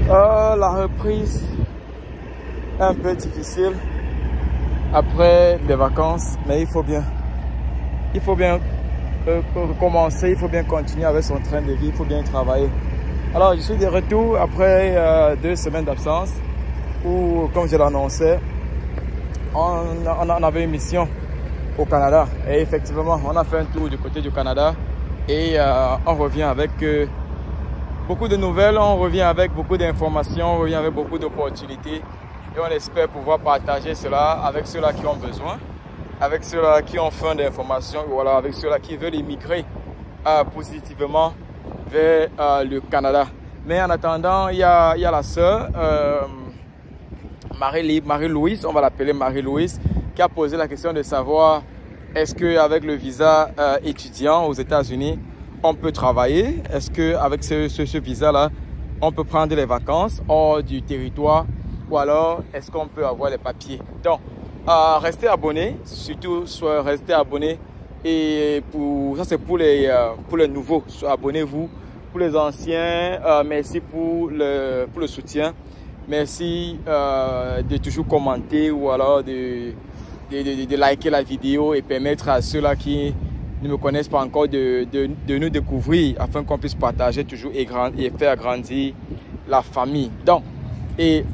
La reprise est un peu difficile après les vacances, mais il faut bien recommencer, il faut bien continuer avec son train de vie, il faut bien travailler. Alors, je suis de retour après 2 semaines d'absence où, comme je l'annonçais, on avait une mission au Canada. Et effectivement, on a fait un tour du côté du Canada et on revient avec beaucoup de nouvelles, on revient avec beaucoup d'informations, on revient avec beaucoup d'opportunités et on espère pouvoir partager cela avec ceux-là qui ont besoin, avec ceux-là qui ont faim d'informations, voilà, avec ceux-là qui veulent immigrer positivement vers le Canada. Mais en attendant, il y a la sœur Marie-Louise, on va l'appeler Marie-Louise, qui a posé la question de savoir est-ce qu'avec le visa étudiant aux États-Unis, on peut travailler? Est-ce qu'avec ce visa-là, on peut prendre les vacances hors du territoire? Ou alors, est-ce qu'on peut avoir les papiers? Donc, restez abonnés, surtout restez abonnés. Et ça, c'est pour les nouveaux. Abonnez-vous. Pour les anciens, merci pour le soutien. Merci de toujours commenter ou alors de liker la vidéo et permettre à ceux-là qui ne me connaissent pas encore de nous découvrir afin qu'on puisse partager toujours et faire grandir la famille. Donc, et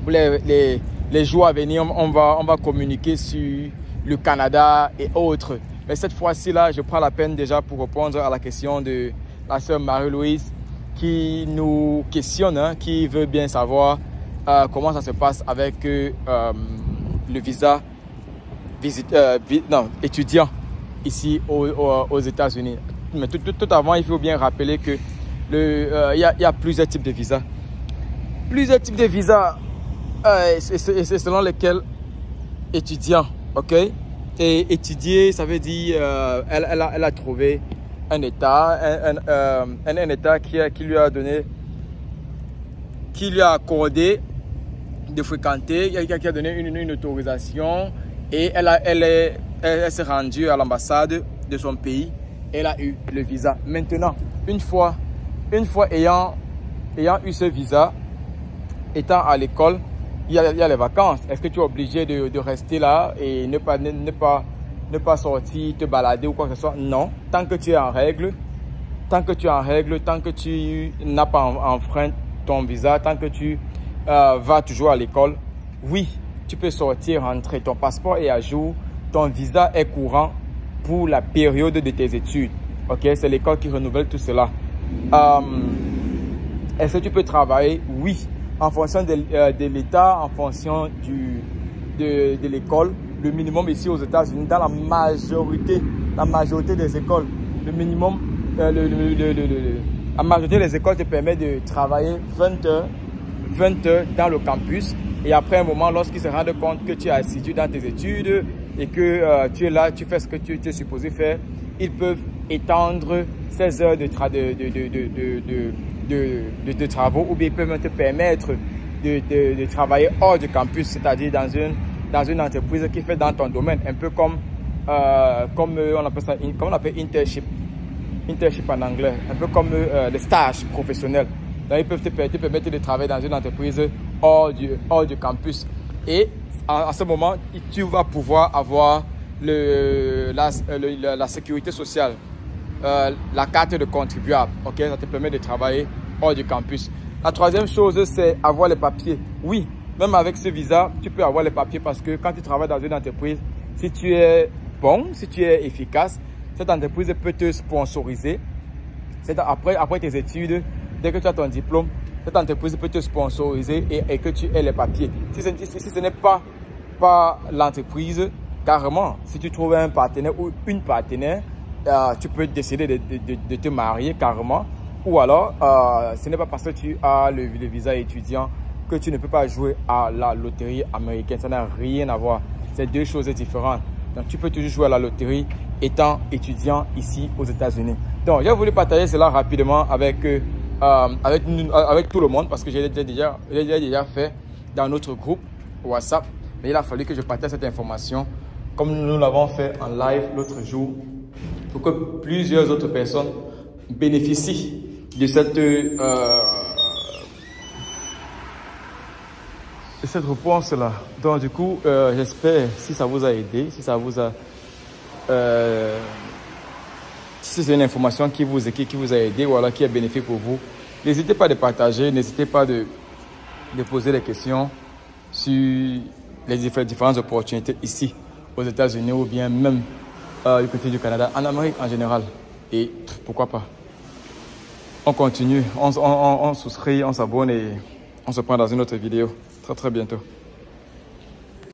pour les jours à venir, on va communiquer sur le Canada et autres. Mais cette fois-ci, là, je prends la peine déjà pour répondre à la question de la sœur Marie-Louise qui nous questionne, hein, qui veut bien savoir comment ça se passe avec le visa étudiant ici aux États-Unis. Mais tout avant, il faut bien rappeler que il y a plusieurs types de visas. Plusieurs types de visas, c'est selon lesquels étudiant, ok? Et étudier, ça veut dire elle a trouvé un État, un État qui lui a donné, qui lui a accordé de fréquenter, qui a donné une autorisation et elle s'est rendue à l'ambassade de son pays. Elle a eu le visa. Maintenant, une fois ayant eu ce visa, étant à l'école, il y a les vacances. Est-ce que tu es obligé de rester là et ne pas sortir, te balader ou quoi que ce soit? Non. Tant que tu es en règle, tant que tu n'as pas enfreint ton visa, tant que tu vas toujours à l'école, oui, tu peux sortir, rentrer. Ton passeport est à jour, ton visa est courant pour la période de tes études. Ok, c'est l'école qui renouvelle tout cela. Est-ce que tu peux travailler? Oui. En fonction de l'État, en fonction de l'école, le minimum ici aux États-Unis, dans la majorité des écoles, le minimum, la majorité des écoles te permet de travailler 20 heures dans le campus. Et après un moment, lorsqu'ils se rendent compte que tu es assidu dans tes études et que tu es là, tu fais ce que tu es supposé faire, ils peuvent étendre 16 heures de travaux ou bien ils peuvent même te permettre de travailler hors du campus, c'est-à-dire dans une entreprise qui fait dans ton domaine, un peu comme on appelle ça, comme on appelle internship en anglais, un peu comme les stages professionnels. Donc, ils peuvent te permettre de travailler dans une entreprise hors du campus. Et à ce moment, tu vas pouvoir avoir la sécurité sociale, la carte de contribuable. Ok, ça te permet de travailler hors du campus. La troisième chose, c'est avoir les papiers. Oui, même avec ce visa, tu peux avoir les papiers parce que quand tu travailles dans une entreprise, si tu es bon, si tu es efficace, cette entreprise peut te sponsoriser. Après tes études, dès que tu as ton diplôme, cette entreprise peut te sponsoriser et que tu aies les papiers. Si ce n'est pas l'entreprise, carrément, si tu trouves un partenaire ou une partenaire, tu peux décider de te marier carrément. Ou alors, ce n'est pas parce que tu as le visa étudiant que tu ne peux pas jouer à la loterie américaine. Ça n'a rien à voir. C'est deux choses différentes. Donc, tu peux toujours jouer à la loterie étant étudiant ici aux États-Unis. Donc, j'ai voulu partager cela rapidement avec tout le monde parce que j'ai déjà fait dans notre groupe WhatsApp. Mais il a fallu que je partage cette information comme nous l'avons fait en live l'autre jour pour que plusieurs autres personnes bénéficient de cette réponse-là. Donc, du coup, j'espère, si ça vous a aidé, si ça vous a... si c'est une information qui vous a aidé ou alors qui est bénéfique pour vous, n'hésitez pas à partager, n'hésitez pas de poser des questions sur les différentes opportunités ici aux États-Unis ou bien même du côté du Canada, en Amérique en général. Et pourquoi pas. On continue, on souscrit, on s'abonne et on se prend dans une autre vidéo très bientôt.